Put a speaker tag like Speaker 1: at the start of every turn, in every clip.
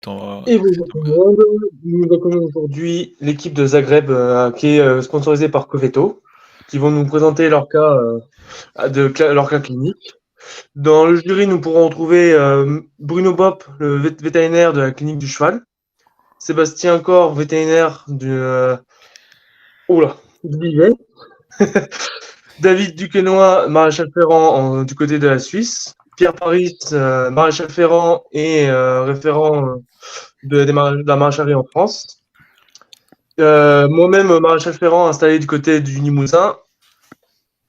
Speaker 1: Et bonjour
Speaker 2: T'en
Speaker 1: tout le
Speaker 2: vas-
Speaker 1: monde, nous accueillons aujourd'hui l'équipe de Zagreb qui est sponsorisée par Coveto, qui vont nous présenter leur cas, leur cas clinique. Dans le jury, nous pourrons retrouver Bruno Bopp, le vétérinaire de la clinique du cheval, Sébastien Cor, vétérinaire du Bivet, David Duquesnoy, maréchal ferrant du côté de la Suisse, Pierre Paris, maréchal ferrant et référent de la maréchalerie en France. Moi-même, maréchal ferrant installé du côté du Limousin.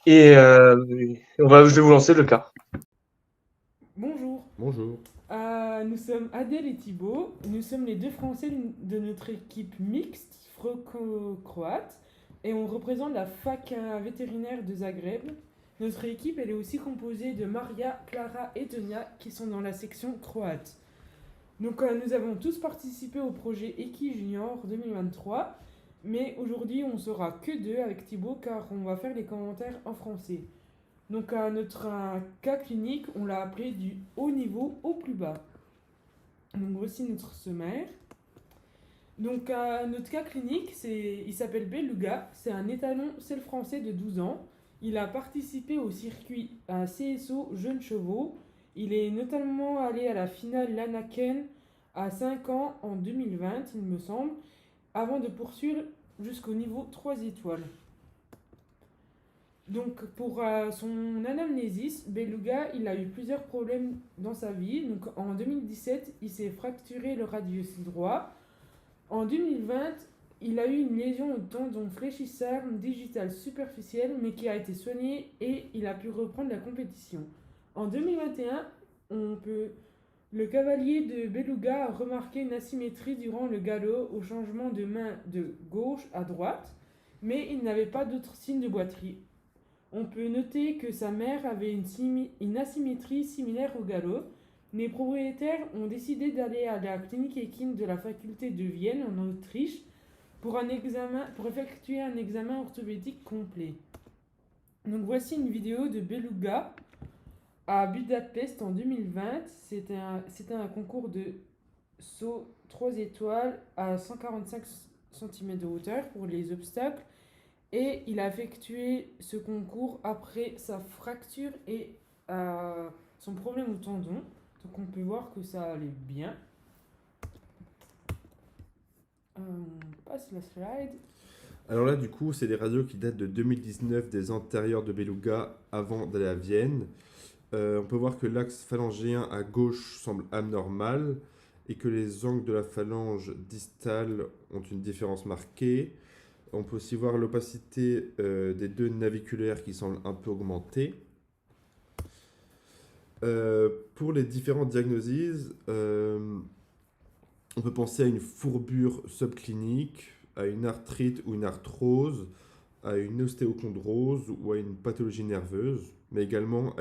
Speaker 1: Et je vais vous lancer le cas.
Speaker 3: Bonjour,
Speaker 2: Bonjour.
Speaker 3: nous sommes Adèle et Thibaut. Nous sommes les deux Français de notre équipe mixte franco-croate et on représente la fac vétérinaire de Zagreb. Notre équipe elle est aussi composée de Maria, Clara et Tonia qui sont dans la section croate. Donc nous avons tous participé au projet Eki Junior 2023, mais aujourd'hui on sera que deux avec Thibaut car on va faire les commentaires en français. Donc notre cas clinique, on l'a appelé du haut niveau au plus bas. Donc voici notre sommaire. Donc notre cas clinique, il s'appelle Beluga, c'est un étalon sel français de 12 ans. Il a participé au circuit CSO Jeunes Chevaux. Il est notamment allé à la finale Lanaken à 5 ans en 2020, il me semble, avant de poursuivre jusqu'au niveau 3 étoiles. Donc pour son anamnésis, Beluga, il a eu plusieurs problèmes dans sa vie. Donc en 2017, il s'est fracturé le radius droit. En 2020, il a eu une lésion au tendon fléchisseur digital superficiel, mais qui a été soignée et il a pu reprendre la compétition. En 2021, le cavalier de Beluga a remarqué une asymétrie durant le galop au changement de main de gauche à droite, mais il n'avait pas d'autres signes de boiterie. On peut noter que sa mère avait une asymétrie similaire au galop. Les propriétaires ont décidé d'aller à la clinique équine de la faculté de Vienne en Autriche pour effectuer un examen orthopédique complet. Donc voici une vidéo de Beluga à Budapest en 2020. C'était un concours de saut 3 étoiles à 145 cm de hauteur pour les obstacles. Et il a effectué ce concours après sa fracture et son problème au tendon. Donc on peut voir que ça allait bien. On passe la slide.
Speaker 2: Alors là, du coup, c'est des radios qui datent de 2019 des antérieurs de Beluga avant d'aller à Vienne. On peut voir que l'axe phalyngéen à gauche semble anormal et que les angles de la phalange distale ont une différence marquée. On peut aussi voir l'opacité des deux naviculaires qui semblent un peu augmentée. Pour les différentes diagnoses, on peut penser à une fourbure subclinique, à une arthrite ou une arthrose, à une ostéochondrose ou à une pathologie nerveuse, mais également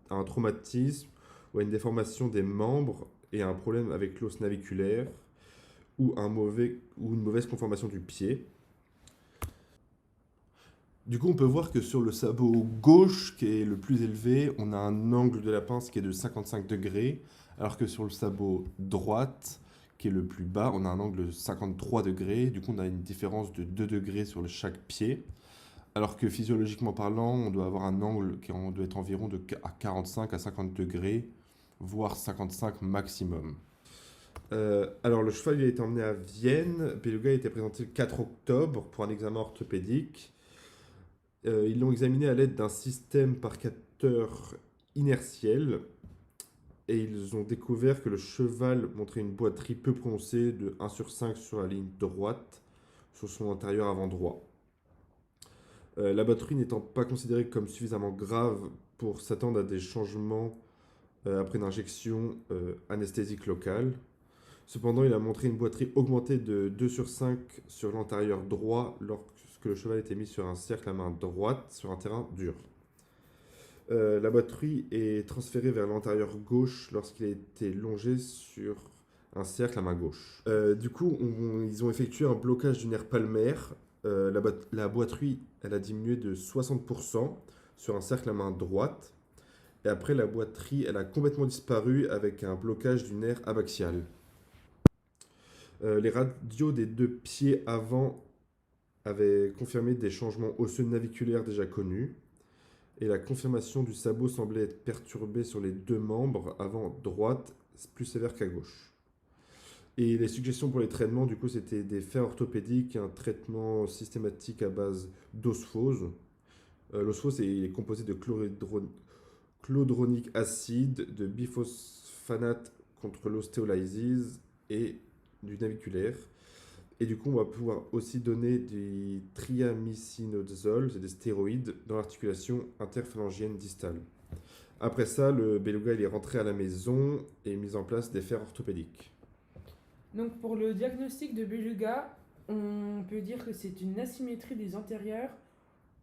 Speaker 2: à un traumatisme ou à une déformation des membres et à un problème avec l'os naviculaire ou une mauvaise conformation du pied. Du coup, on peut voir que sur le sabot gauche, qui est le plus élevé, on a un angle de la pince qui est de 55 degrés, alors que sur le sabot droite, qui est le plus bas, on a un angle de 53 degrés. Du coup, on a une différence de 2 degrés sur chaque pied. Alors que physiologiquement parlant, on doit avoir un angle qui doit être environ à 45 à 50 degrés, voire 55 maximum. Alors, le cheval il a été emmené à Vienne. Beluga a été présenté le 4 octobre pour un examen orthopédique. Ils l'ont examiné à l'aide d'un système par capteur inertiel et ils ont découvert que le cheval montrait une boiterie peu prononcée de 1/5 sur la ligne droite sur son antérieur avant droit. La boiterie n'étant pas considérée comme suffisamment grave pour s'attendre à des changements après une injection anesthésique locale. Cependant, il a montré une boiterie augmentée de 2/5 sur l'antérieur droit lorsque le cheval était mis sur un cercle à main droite sur un terrain dur. La boiterie est transférée vers l'antérieur gauche lorsqu'il a été longé sur un cercle à main gauche. Du coup, ils ont effectué un blocage du nerf palmaire. La boiterie, elle a diminué de 60% sur un cercle à main droite. Et après, la boiterie, elle a complètement disparu avec un blocage du nerf abaxial. Les radios des deux pieds avant avaient confirmé des changements osseux naviculaires déjà connus, et la confirmation du sabot semblait être perturbée sur les deux membres, avant droite, plus sévère qu'à gauche. Et les suggestions pour les traitements, du coup, c'était des fers orthopédiques, un traitement systématique à base d'osphose. L'osphose est composé de chlorhydronique acide, de bisphosphanate contre l'ostéolysis et du naviculaire. Et du coup, on va pouvoir aussi donner du triamcinolone, c'est des stéroïdes, dans l'articulation interphalangienne distale. Après ça, le beluga il est rentré à la maison et mis en place des fers orthopédiques.
Speaker 3: Donc pour le diagnostic de Beluga, on peut dire que c'est une asymétrie des antérieurs.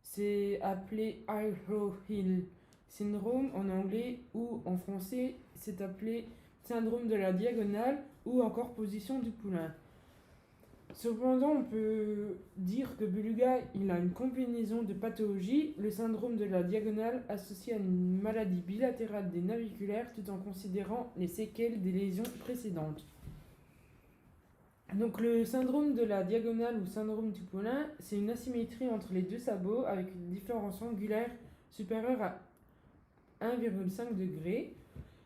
Speaker 3: C'est appelé High-Hill syndrome en anglais, ou en français c'est appelé syndrome de la diagonale ou encore position du poulain. Cependant, on peut dire que Beluga il a une combinaison de pathologies, le syndrome de la diagonale associé à une maladie bilatérale des naviculaires, tout en considérant les séquelles des lésions précédentes. Donc le syndrome de la diagonale ou syndrome du poulain, c'est une asymétrie entre les deux sabots avec une différence angulaire supérieure à 1,5 degré.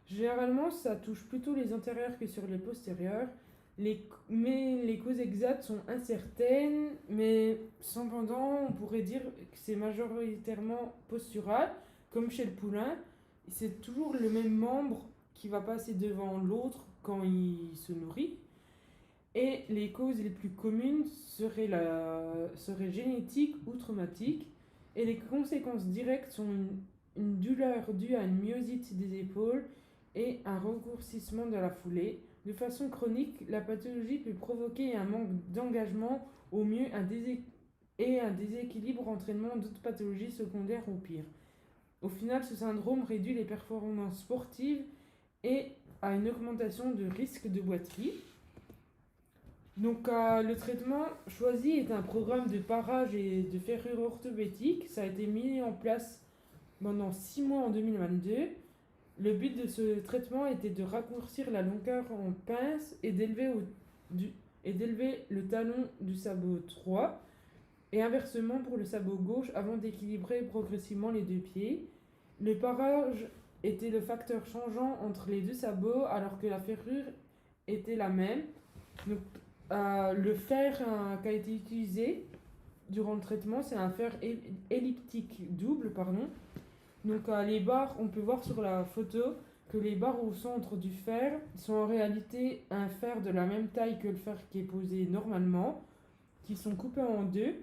Speaker 3: Généralement, ça touche plutôt les antérieurs que sur les postérieurs. Mais les causes exactes sont incertaines, mais cependant, on pourrait dire que c'est majoritairement postural, comme chez le poulain. C'est toujours le même membre qui va passer devant l'autre quand il se nourrit. Et les causes les plus communes seraient génétiques ou traumatiques. Et les conséquences directes sont une douleur due à une myosite des épaules et un raccourcissement de la foulée. De façon chronique, la pathologie peut provoquer un manque d'engagement, au mieux un déséquilibre entraînant d'autres pathologies secondaires au pire. Au final, ce syndrome réduit les performances sportives et a une augmentation de risque de boiterie. Donc le traitement choisi est un programme de parage et de ferrure orthopédique. Ça a été mis en place pendant 6 mois en 2022. Le but de ce traitement était de raccourcir la longueur en pince et d'élever le talon du sabot 3 et inversement pour le sabot gauche avant d'équilibrer progressivement les deux pieds. Le parage était le facteur changeant entre les deux sabots alors que la ferrure était la même. Donc, le fer qui a été utilisé durant le traitement, c'est un fer elliptique double, pardon. Donc les barres, on peut voir sur la photo que les barres au centre du fer sont en réalité un fer de la même taille que le fer qui est posé normalement, qui sont coupés en deux.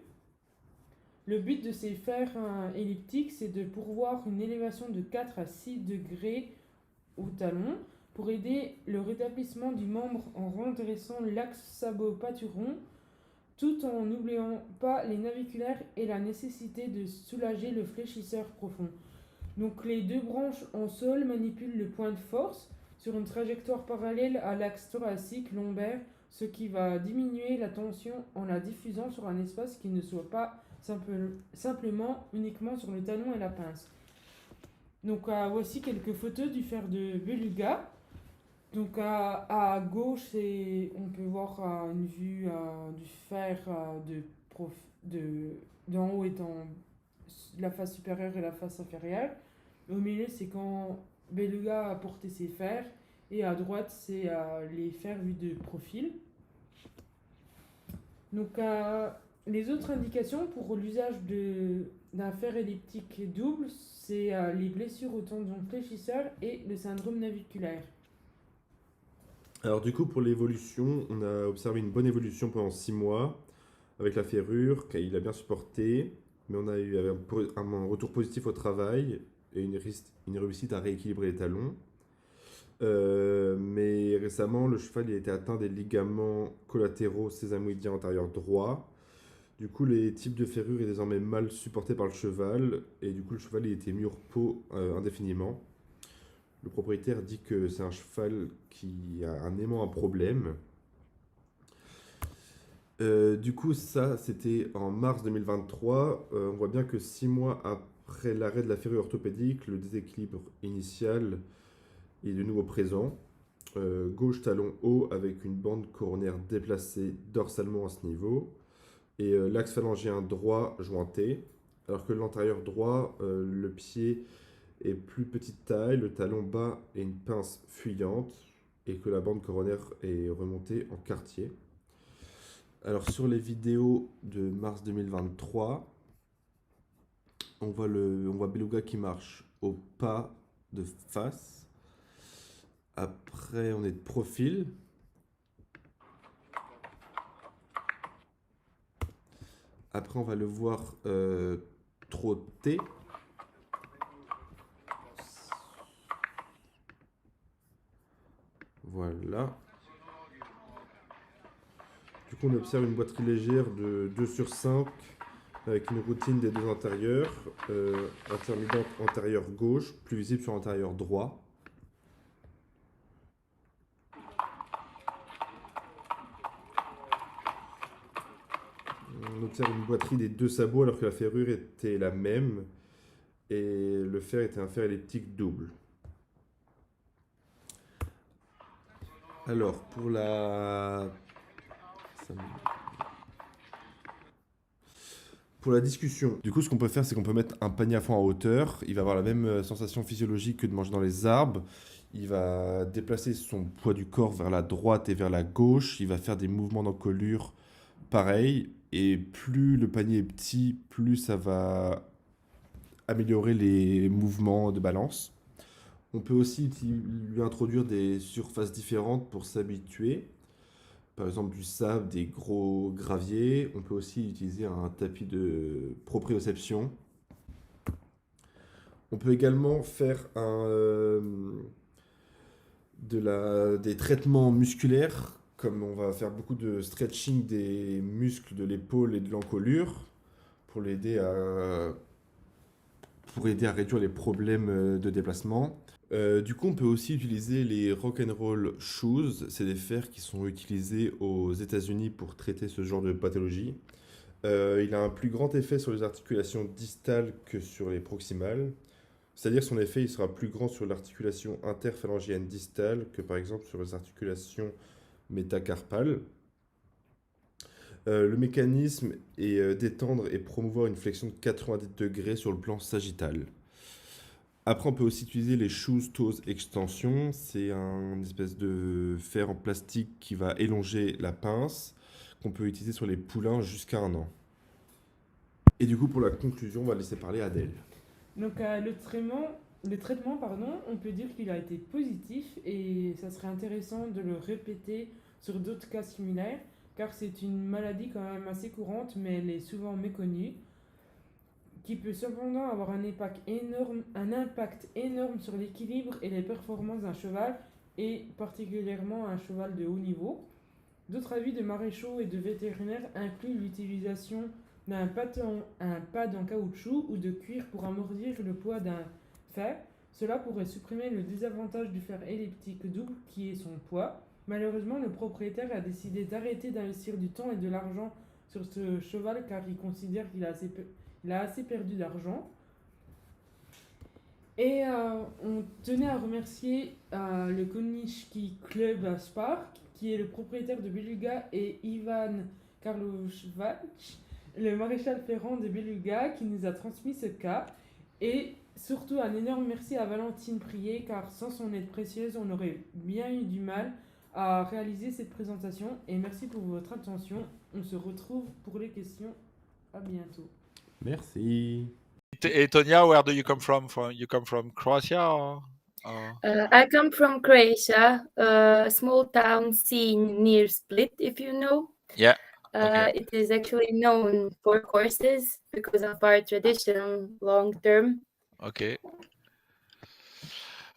Speaker 3: Le but de ces fers elliptiques, c'est de pourvoir une élévation de 4 à 6 degrés au talon pour aider le rétablissement du membre en redressant l'axe sabot-pâturon, tout en n'oubliant pas les naviculaires et la nécessité de soulager le fléchisseur profond. Donc les deux branches en sol manipulent le point de force sur une trajectoire parallèle à l'axe thoracique lombaire, ce qui va diminuer la tension en la diffusant sur un espace qui ne soit pas simplement uniquement sur le talon et la pince. Donc voici quelques photos du fer de Beluga. Donc à gauche, on peut voir une vue du fer d'en haut étant la face supérieure et la face inférieure. Au milieu, c'est quand Beluga a porté ses fers. Et à droite, c'est les fers vus de profil. Donc, les autres indications pour l'usage d'un fer elliptique double, c'est les blessures au tendon fléchisseur et le syndrome naviculaire.
Speaker 2: Alors du coup, pour l'évolution, on a observé une bonne évolution pendant 6 mois avec la ferrure, qu'il a bien supporté, mais on a eu un retour positif au travail et une réussite à rééquilibrer les talons. Mais récemment, le cheval il a été atteint des ligaments collatéraux sésamoïdiens antérieurs droits. Du coup, les types de ferrure est désormais mal supporté par le cheval, et du coup, le cheval il était mis au repos indéfiniment. Le propriétaire dit que c'est un cheval qui a un aimant à problème. Du coup, ça, c'était en mars 2023. On voit bien que 6 mois après l'arrêt de la ferrure orthopédique, le déséquilibre initial est de nouveau présent. gauche talon haut avec une bande coronaire déplacée dorsalement à ce niveau et l'axe phalangien droit jointé, alors que l'antérieur droit, le pied est plus petite taille, le talon bas est une pince fuyante et que la bande coronaire est remontée en quartier. Alors sur les vidéos de mars 2023, on voit Beluga qui marche au pas de face. Après, on est de profil. Après, on va le voir trotter. Voilà. Du coup, on observe une boiterie légère de 2/5 avec une routine des deux intérieurs, intermittente antérieure gauche, plus visible sur l'antérieur droit. On observe une boiterie des deux sabots alors que la ferrure était la même et le fer était un fer elliptique double. Alors, pour la discussion, du coup, ce qu'on peut faire, c'est qu'on peut mettre un panier à fond en hauteur. Il va avoir la même sensation physiologique que de manger dans les arbres. Il va déplacer son poids du corps vers la droite et vers la gauche. Il va faire des mouvements d'encolure pareil. Et plus le panier est petit, plus ça va améliorer les mouvements de balance. On peut aussi lui introduire des surfaces différentes pour s'habituer. Par exemple du sable, des gros graviers. On peut aussi utiliser un tapis de proprioception. On peut également faire des traitements musculaires, comme on va faire beaucoup de stretching des muscles de l'épaule et de l'encolure pour l'aider à réduire les problèmes de déplacement. Du coup, on peut aussi utiliser les rock'n'roll shoes. C'est des fers qui sont utilisés aux États-Unis pour traiter ce genre de pathologie. Il a un plus grand effet sur les articulations distales que sur les proximales. C'est-à-dire que son effet il sera plus grand sur l'articulation interphalangienne distale que par exemple sur les articulations métacarpales. Le mécanisme est d'étendre et promouvoir une flexion de 90 degrés sur le plan sagittal. Après, on peut aussi utiliser les shoes toes extension. C'est un espèce de fer en plastique qui va élonger la pince, qu'on peut utiliser sur les poulains jusqu'à 1 an. Et du coup, pour la conclusion, on va laisser parler Adèle.
Speaker 3: Donc le traitement, on peut dire qu'il a été positif et ça serait intéressant de le répéter sur d'autres cas similaires car c'est une maladie quand même assez courante mais elle est souvent méconnue qui peut cependant avoir un impact énorme sur l'équilibre et les performances d'un cheval et particulièrement un cheval de haut niveau. D'autres avis de maréchaux et de vétérinaires incluent l'utilisation d'un pad en caoutchouc ou de cuir pour amortir le poids d'un fer. Cela pourrait supprimer le désavantage du fer elliptique double qui est son poids. Malheureusement, le propriétaire a décidé d'arrêter d'investir du temps et de l'argent sur ce cheval car il considère qu'il a assez perdu d'argent. Et on tenait à remercier le Konieczki Club Spar qui est le propriétaire de Beluga et Ivan Karlovac, le maréchal ferrant de Beluga qui nous a transmis ce cas. Et surtout un énorme merci à Valentine Prier car sans son aide précieuse on aurait bien eu du mal à réaliser cette présentation. Et merci pour votre attention. On se retrouve pour les questions. À bientôt.
Speaker 2: Merci.
Speaker 4: Et Tonya, where do you come from? You come from Croatia or?
Speaker 5: I come from Croatia, a small town scene near Split, if you know.
Speaker 4: Yeah. Okay.
Speaker 5: It is actually known for horses because of our tradition long term.
Speaker 4: Okay.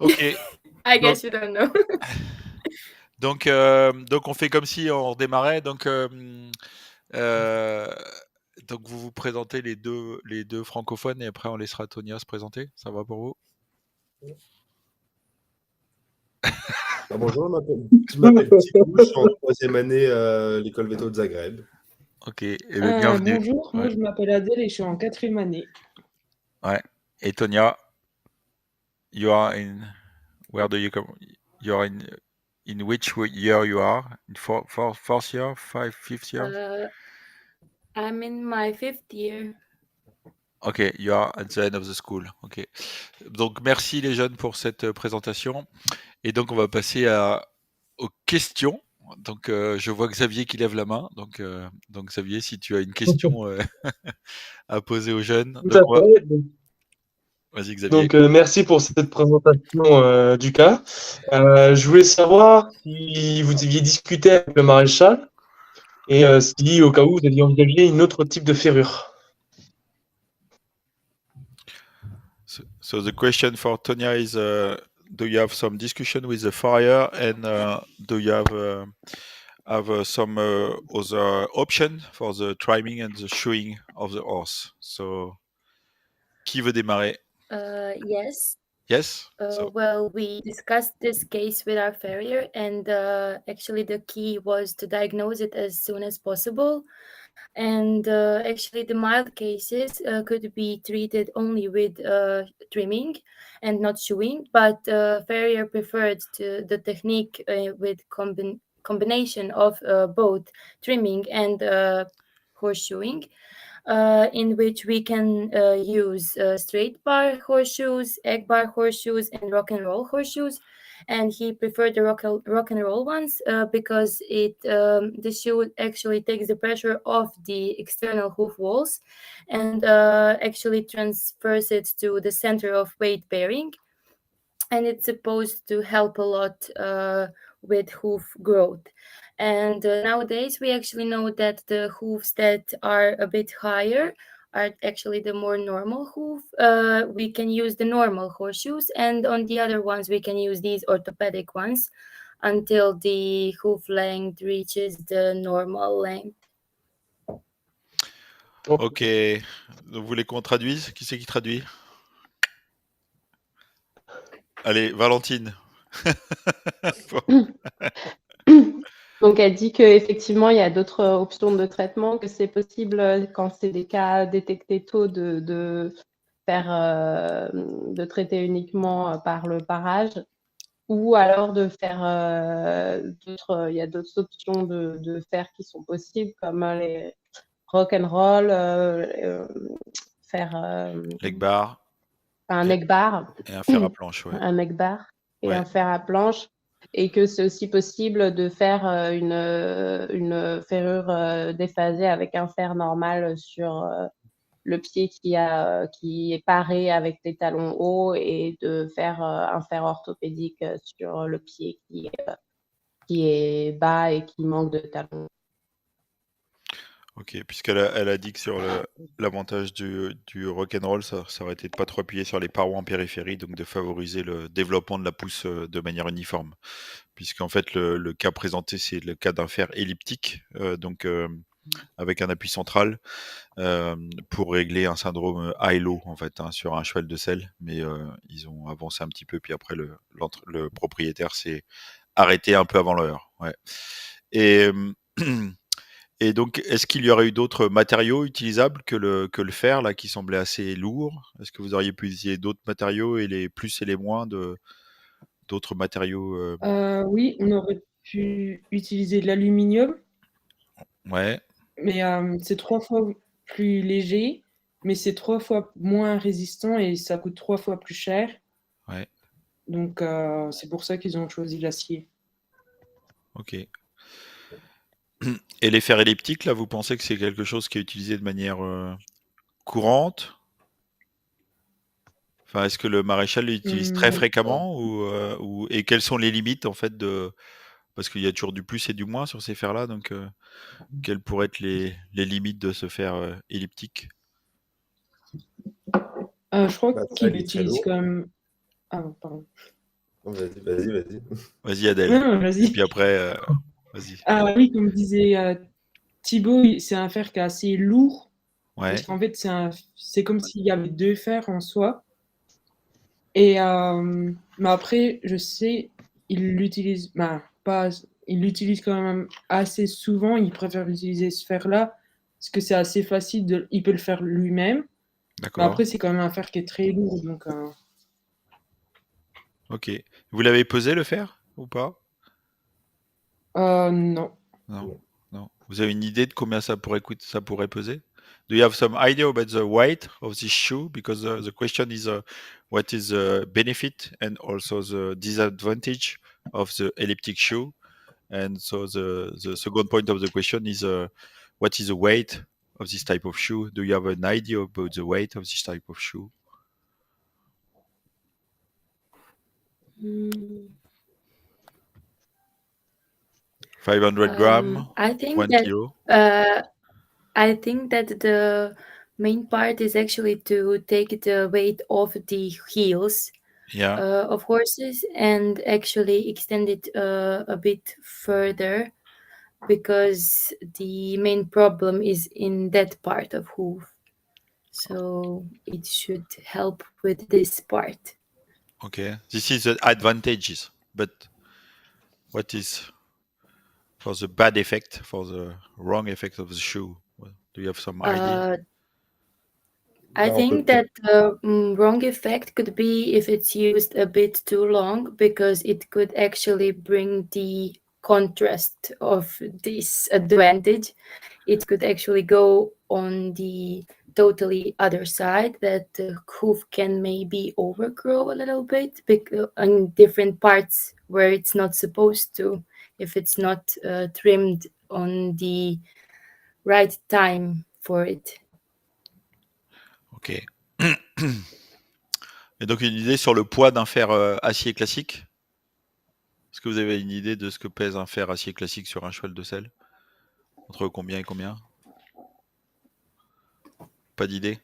Speaker 4: Okay.
Speaker 5: I guess you don't know.
Speaker 4: Donc on fait comme si on redémarrait. Donc vous vous présentez les deux francophones et après on laissera Tonya se présenter. Ça va pour vous?
Speaker 2: Bonjour, je m'appelle Thibaut, je suis en 3e année à l'école Veto de Zagreb.
Speaker 4: Ok, et bienvenue.
Speaker 3: Bonjour, moi je m'appelle Adèle et je suis en 4e année.
Speaker 4: Ouais. Et Tonya, you are in. Where do you come? You are in in which year you are? In fourth year, fifth year?
Speaker 5: I'm in my 5th year.
Speaker 4: Ok, you are at the end of the school. Ok. Donc merci les jeunes pour cette présentation. Et donc on va passer aux questions. Donc je vois Xavier qui lève la main. Donc Xavier, si tu as une question à poser aux jeunes.
Speaker 1: Tout
Speaker 4: Donc,
Speaker 1: à fait.
Speaker 4: vas-y Xavier.
Speaker 1: Donc, merci pour cette présentation du cas. Je voulais savoir si vous aviez discuté avec le maréchal et si, au cas où, vous aviez envisagé une autre type de ferrure.
Speaker 4: So the question for Tonya is, do you have some discussion with the farrier and do you have some other option for the trimming and the shoeing of the horse? So, qui veut démarrer?
Speaker 5: Yes.
Speaker 4: Yes?
Speaker 5: Well, we discussed this case with our farrier, and actually the key was to diagnose it as soon as possible. And actually the mild cases could be treated only with trimming and not shoeing, but farrier preferred the technique with combination of both trimming and horseshoeing, in which we can use straight bar horseshoes, egg bar horseshoes, and rock and roll horseshoes. And he preferred the rock and roll ones because the shoe actually takes the pressure off the external hoof walls and actually transfers it to the center of weight bearing. And it's supposed to help a lot with hoof growth. And nowadays we actually know that the hoofs that are a bit higher are actually the more normal hoof. We can use the normal horseshoes, and on the other ones we can use these orthopedic ones until the hoof length reaches the normal length.
Speaker 4: Ok. Vous voulez qu'on traduise? Qui c'est qui traduit? Allez, Valentine.
Speaker 6: Donc, elle dit qu'effectivement, il y a d'autres options de traitement, que c'est possible quand c'est des cas détectés tôt de traiter uniquement par le parage, ou alors de faire il y a d'autres options de faire qui sont possibles, comme les rock and roll, faire
Speaker 4: Leg bar.
Speaker 6: un neck bar.
Speaker 4: Et un fer à planche, ouais.
Speaker 6: Un neck bar et
Speaker 4: Ouais.
Speaker 6: un fer à planche. Et que c'est aussi possible de faire une ferrure déphasée avec un fer normal sur le pied qui est paré avec des talons hauts, et de faire un fer orthopédique sur le pied qui est bas et qui manque de talons.
Speaker 4: Ok, puisqu'elle a dit que sur l'avantage du rock'n'roll, ça aurait été de pas trop appuyer sur les parois en périphérie, donc de favoriser le développement de la pousse de manière uniforme. Puisqu'en fait, le cas présenté, c'est le cas d'un fer elliptique, donc avec un appui central, pour régler un syndrome high-low, en fait, sur un cheval de selle. Mais ils ont avancé un petit peu, puis après, le propriétaire s'est arrêté un peu avant l'heure. Ouais. Et donc, est-ce qu'il y aurait eu d'autres matériaux utilisables que le fer, là, qui semblait assez lourd? Est-ce que vous auriez pu utiliser d'autres matériaux, et les plus et les moins d'autres matériaux
Speaker 3: Oui, on aurait pu utiliser de l'aluminium,
Speaker 4: Ouais,
Speaker 3: mais c'est 3 fois plus léger, mais c'est 3 fois moins résistant et ça coûte 3 fois plus cher.
Speaker 4: ouais,
Speaker 3: Donc c'est pour ça qu'ils ont choisi l'acier.
Speaker 4: ok. Et les fers elliptiques, là, vous pensez que c'est quelque chose qui est utilisé de manière courante? Enfin, est-ce que le maréchal l'utilise très fréquemment, et quelles sont les limites, en fait, parce qu'il y a toujours du plus et du moins sur ces fers-là, donc quelles pourraient être les limites de ce fer elliptique?
Speaker 3: Je crois
Speaker 2: Bah,
Speaker 3: qu'il
Speaker 2: il est très
Speaker 3: utilise
Speaker 2: lourd.
Speaker 3: quand même. Ah, pardon.
Speaker 2: Non, vas-y.
Speaker 4: Vas-y, Adèle.
Speaker 3: Non,
Speaker 4: Et
Speaker 3: vas-y.
Speaker 4: puis après, vas-y.
Speaker 3: Ah oui, comme disait Thibaut, c'est un fer qui est assez lourd.
Speaker 4: Ouais,
Speaker 3: Parce qu'en fait, c'est comme s'il y avait 2 fers en soi. Et mais après, je sais, il l'utilise, il l'utilise quand même assez souvent. Il préfère utiliser ce fer-là parce que c'est assez facile, il peut le faire lui-même. Mais
Speaker 4: d'accord.
Speaker 3: après, c'est quand même un fer qui est très lourd. Donc,
Speaker 4: Ok. Vous l'avez pesé, le fer, ou pas?
Speaker 3: Non.
Speaker 4: Non, non. Vous avez une idée de combien ça pourrait peser? Do you have some idea about the weight of this shoe? Because the question is what is the benefit and also the disadvantage of the elliptic shoe? And so the second point of the question is what is the weight of this type of shoe? Do you have an idea about the weight of this type of shoe?
Speaker 5: Mm,
Speaker 4: 500 grams,
Speaker 5: I think
Speaker 4: 1
Speaker 5: that
Speaker 4: kilo.
Speaker 5: I think that the main part is actually to take the weight off the heels
Speaker 4: Yeah.
Speaker 5: of horses and actually extend it a bit further, because the main problem is in that part of hoof. So it should help with this part.
Speaker 4: Okay. This is the advantages, but what is for the bad effect, for the wrong effect of the shoe? Well, do you have some idea?
Speaker 5: I think that the wrong effect could be if it's used a bit too long, because it could actually bring the contrast of this advantage. It could actually go on the totally other side, that the hoof can maybe overgrow a little bit in different parts where it's not supposed to, if it's not trimmed on the right time for it.
Speaker 4: Ok. Et donc une idée sur le poids d'un fer acier classique? Est-ce que vous avez une idée de ce que pèse un fer acier classique sur un cheval de selle? Entre combien et combien? Pas d'idée?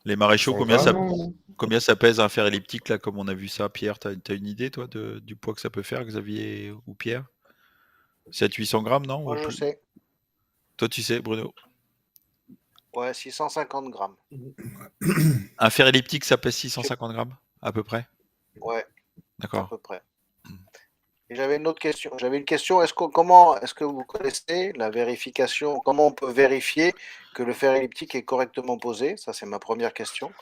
Speaker 4: Les maréchaux,
Speaker 2: 100
Speaker 4: combien ça pèse un fer elliptique, là, comme on a vu ça? Pierre, t'as une idée, toi, du poids que ça peut faire, Xavier ou Pierre? 700-800 grammes, non?
Speaker 7: Moi, je sais.
Speaker 4: Toi, tu sais, Bruno?
Speaker 7: Ouais, 650 grammes.
Speaker 4: Un fer elliptique, ça pèse 650 grammes, à peu près?
Speaker 7: Ouais, à
Speaker 4: D'accord.
Speaker 7: peu près. Et j'avais une autre question. J'avais une question. Est-ce que vous connaissez la vérification? Comment on peut vérifier que le fer elliptique est correctement posé? Ça, c'est ma première question.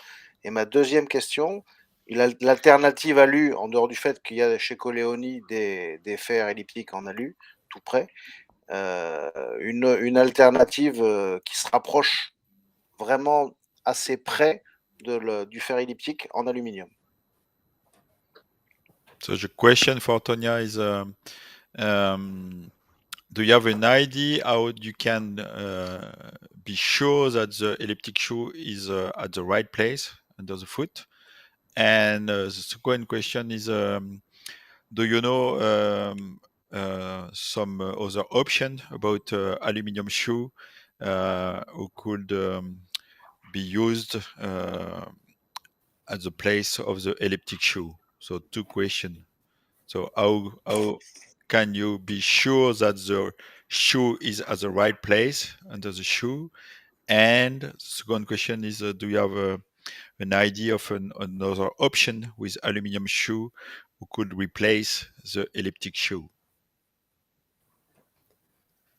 Speaker 7: Et ma deuxième question, l'alternative alu, en dehors du fait qu'il y a chez Coleoni des fers elliptiques en alu, tout près, une alternative qui se rapproche vraiment assez près du fer elliptique en aluminium.
Speaker 4: So the question for Tonya is, do you have an idea how you can be sure that the elliptic shoe is at the right place under the foot? And the second question is, do you know some other option about aluminum shoe who could be used at the place of the elliptic shoe? So two questions. So how can you be sure that the shoe is at the right place under the shoe? And the second question is, do you have an idea of another option with aluminum shoe who could replace the elliptic shoe?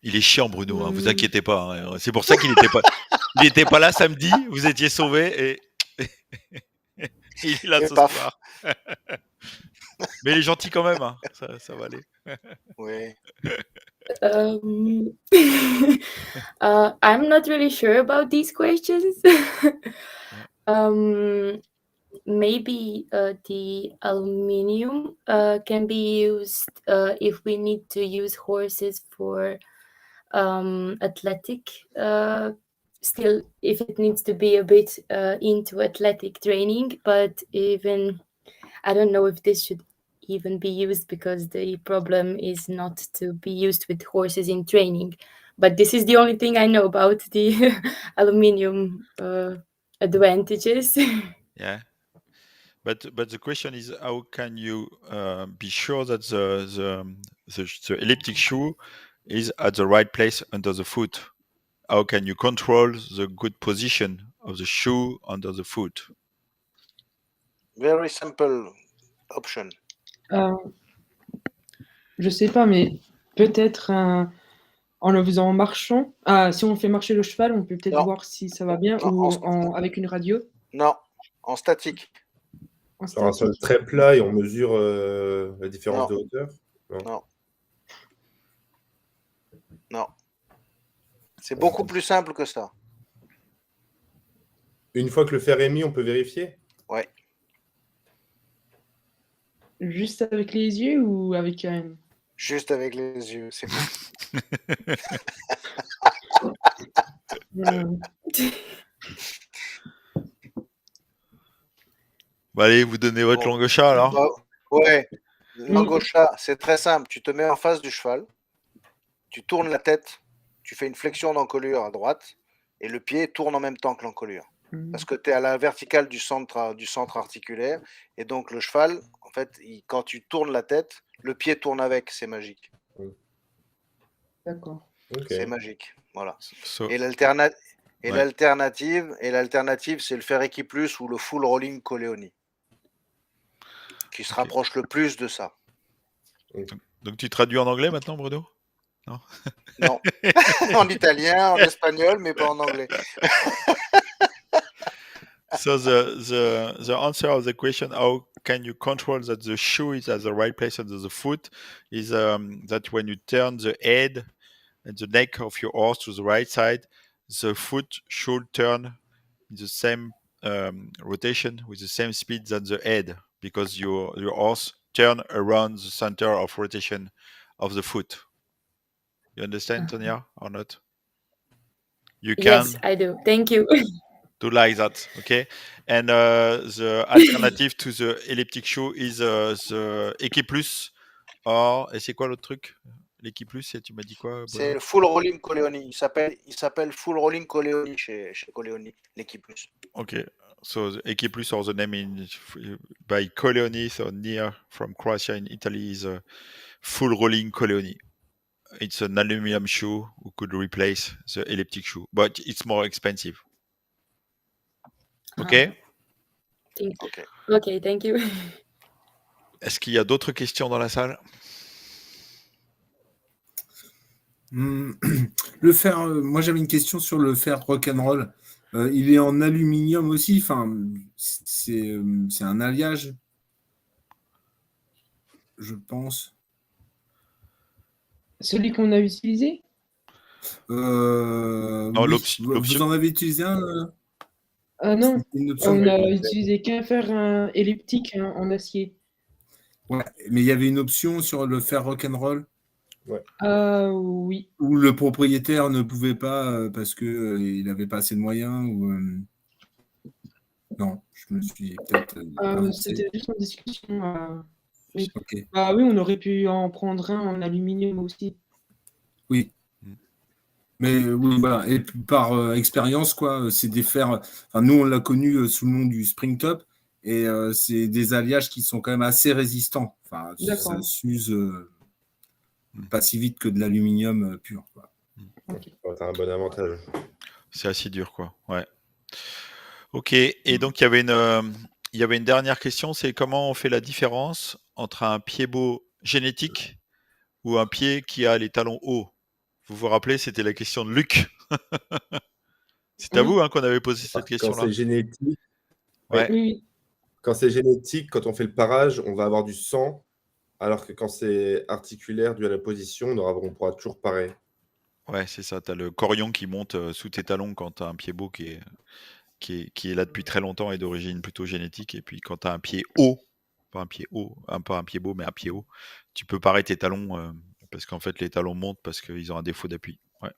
Speaker 4: Il est chiant, Bruno, hein, vous inquiétez pas. Hein. C'est pour ça qu'il n'était pas là samedi, vous étiez sauvés et il est là ce soir. Mais il est gentil quand même, hein. Ça va aller.
Speaker 7: Oui.
Speaker 5: I'm not really sure about these questions. Maybe the aluminium can be used if we need to use horses for athletic. Still, if it needs to be a bit into athletic training, but even I don't know if this should even be used, because the problem is not to be used with horses in training. But this is the only thing I know about the aluminium advantages.
Speaker 4: Yeah. But the question is, how can you be sure that the elliptic shoe is at the right place under the foot? How can you control the good position of the shoe under the foot?
Speaker 7: Very simple option.
Speaker 3: Je sais pas, mais peut-être en le faisant en marchant. Si on fait marcher le cheval, on peut peut-être voir si ça va bien, ou avec une radio.
Speaker 7: Non, en statique.
Speaker 2: Sur un sol très plat et on mesure la différence de hauteur.
Speaker 7: Non. Non. C'est beaucoup plus simple que ça.
Speaker 2: Une fois que le fer est mis, on peut vérifier?
Speaker 7: Ouais.
Speaker 3: Juste avec les yeux ou avec un...
Speaker 7: Juste avec les yeux, c'est bon.
Speaker 4: Bah, allez, vous donnez votre
Speaker 7: Bon.
Speaker 4: langue au chat alors.
Speaker 7: Bah, ouais. Langue au chat, c'est très simple. Tu te mets en face du cheval, tu tournes la tête, tu fais une flexion d'encolure à droite, et le pied tourne en même temps que l'encolure. Parce que tu es à la verticale du centre articulaire, et donc le cheval, en fait, quand tu tournes la tête, le pied tourne avec, c'est magique.
Speaker 3: D'accord.
Speaker 2: Ok.
Speaker 7: C'est magique, voilà.
Speaker 4: So-
Speaker 7: Et
Speaker 4: Ouais.
Speaker 7: l'alternative, c'est le fer Equiplus ou le full rolling Coleoni, qui se rapproche le plus de ça.
Speaker 4: Donc tu traduis en anglais maintenant, Bruno? Non.
Speaker 7: Non, en italien, en espagnol, mais pas en anglais.
Speaker 4: So the answer of the question, how can you control that the shoe is at the right place under the foot, is that when you turn the head and the neck of your horse to the right side, the foot should turn in the same rotation with the same speed than the head, because your horse turn around the center of rotation of the foot. You understand, Tonya, or not? You can
Speaker 5: Yes, I do. Thank you.
Speaker 4: do like that, okay? And the alternative to the elliptic shoe is the Equiplus, or, et c'est quoi l'autre truc? L'Equiplus, et tu m'as dit quoi?
Speaker 7: C'est le full rolling Coleoni. Il s'appelle full rolling Coleoni chez Coleoni, l'Equiplus.
Speaker 4: Okay, so the Equiplus, or the name by Coleoni, so near from Croatia in Italy, is a full rolling Coleoni. It's an aluminum shoe who could replace the elliptic shoe, but it's more expensive. Okay?
Speaker 7: Ok.
Speaker 5: Okay, thank you.
Speaker 4: Est-ce qu'il y a d'autres questions dans la salle?
Speaker 8: Le fer, moi j'avais une question sur le fer rock'n'roll. Il est en aluminium aussi, enfin, c'est un alliage, je pense.
Speaker 3: Celui qu'on a utilisé?
Speaker 4: Non,
Speaker 8: Oui.
Speaker 4: l'option.
Speaker 8: Vous en avez utilisé un
Speaker 3: Non,
Speaker 8: une option
Speaker 3: on a utilisé qu'un fer elliptique en acier.
Speaker 8: Ouais, mais il y avait une option sur le fer rock'n'roll
Speaker 3: Oui.
Speaker 8: où le propriétaire ne pouvait pas parce que il n'avait pas assez de moyens ou non, je me suis peut-être avancé.
Speaker 3: C'était juste en discussion. Oui.
Speaker 8: Ok.
Speaker 3: Oui, on aurait pu en prendre un en aluminium aussi.
Speaker 8: Oui. Mais oui, voilà. Et par expérience, quoi, c'est des fers. Enfin, nous, on l'a connu sous le nom du Springtop, et c'est des alliages qui sont quand même assez résistants. Enfin, ça s'use pas si vite que de l'aluminium pur, quoi.
Speaker 3: Ok.
Speaker 2: T'as un bon avantage.
Speaker 4: C'est assez dur, quoi. Ouais. Ok. Et donc, il y avait une dernière question, c'est comment on fait la différence entre un pied beau génétique ou un pied qui a les talons hauts? Vous vous rappelez, c'était la question de Luc. C'est à vous qu'on avait posé cette question-là.
Speaker 2: Quand c'est génétique,
Speaker 4: Ouais.
Speaker 3: Oui.
Speaker 2: quand c'est génétique, quand on fait le parage, on va avoir du sang, alors que quand c'est articulaire, dû à la position, on pourra toujours parer.
Speaker 4: Ouais, c'est ça. Tu as le corion qui monte sous tes talons quand tu as un pied beau qui est là depuis très longtemps et d'origine plutôt génétique. Et puis quand tu as un pied haut, pas un pied haut, pas un pied beau, mais un pied haut, tu peux parer tes talons parce qu'en fait les talons montent parce qu'ils ont un défaut d'appui. Ouais.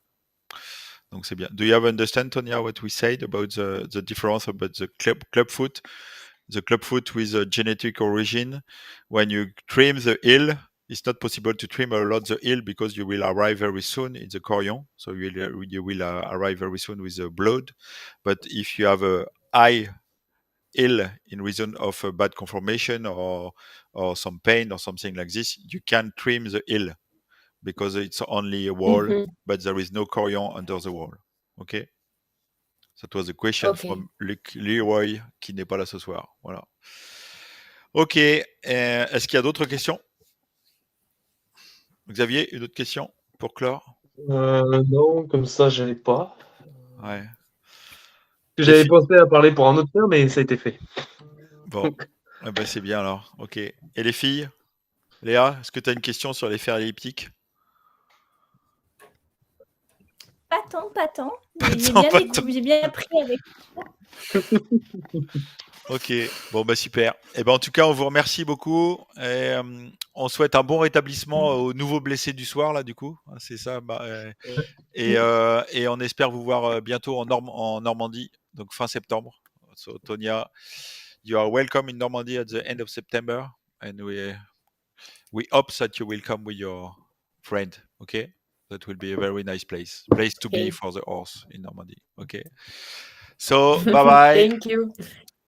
Speaker 4: Donc c'est bien. Do you understand, Tonya, what we said about the difference about the club foot? The club foot with a genetic origin, when you trim the heel, it's not possible to trim a lot the heel because you will arrive very soon in the corion. So you will arrive very soon with the blood. But if you have a high heel in reason of a bad conformation or some pain or something like this, you can trim the heel because it's only a wall, but there is no corion under the wall. Okay? That was a question from Leroy, qui n'est pas là ce soir. Voilà. Ok. Est-ce qu'il y a d'autres questions? Xavier, une autre question pour clore?
Speaker 1: Non, comme ça, je n'ai pas.
Speaker 4: Ouais.
Speaker 1: J'avais pensé à parler pour un autre fer, mais ça a été fait.
Speaker 4: Bon. Eh ben, c'est bien alors. Ok. Et les filles? Léa, est-ce que tu as une question sur les fers elliptiques?
Speaker 9: Pas tant.
Speaker 4: Pas tant.
Speaker 9: J'ai bien appris avec.
Speaker 4: Ok, bon bah super. Et ben en tout cas, on vous remercie beaucoup et on souhaite un bon rétablissement aux nouveaux blessés du soir là du coup. C'est ça. Et on espère vous voir bientôt en Normandie, donc fin septembre. So Tonia, you are welcome in Normandy at the end of September, and we hope that you will come with your friend. Okay, that will be a very nice place to be
Speaker 5: Okay.
Speaker 4: for the horse in Normandy. Okay, so bye bye.
Speaker 5: Thank you.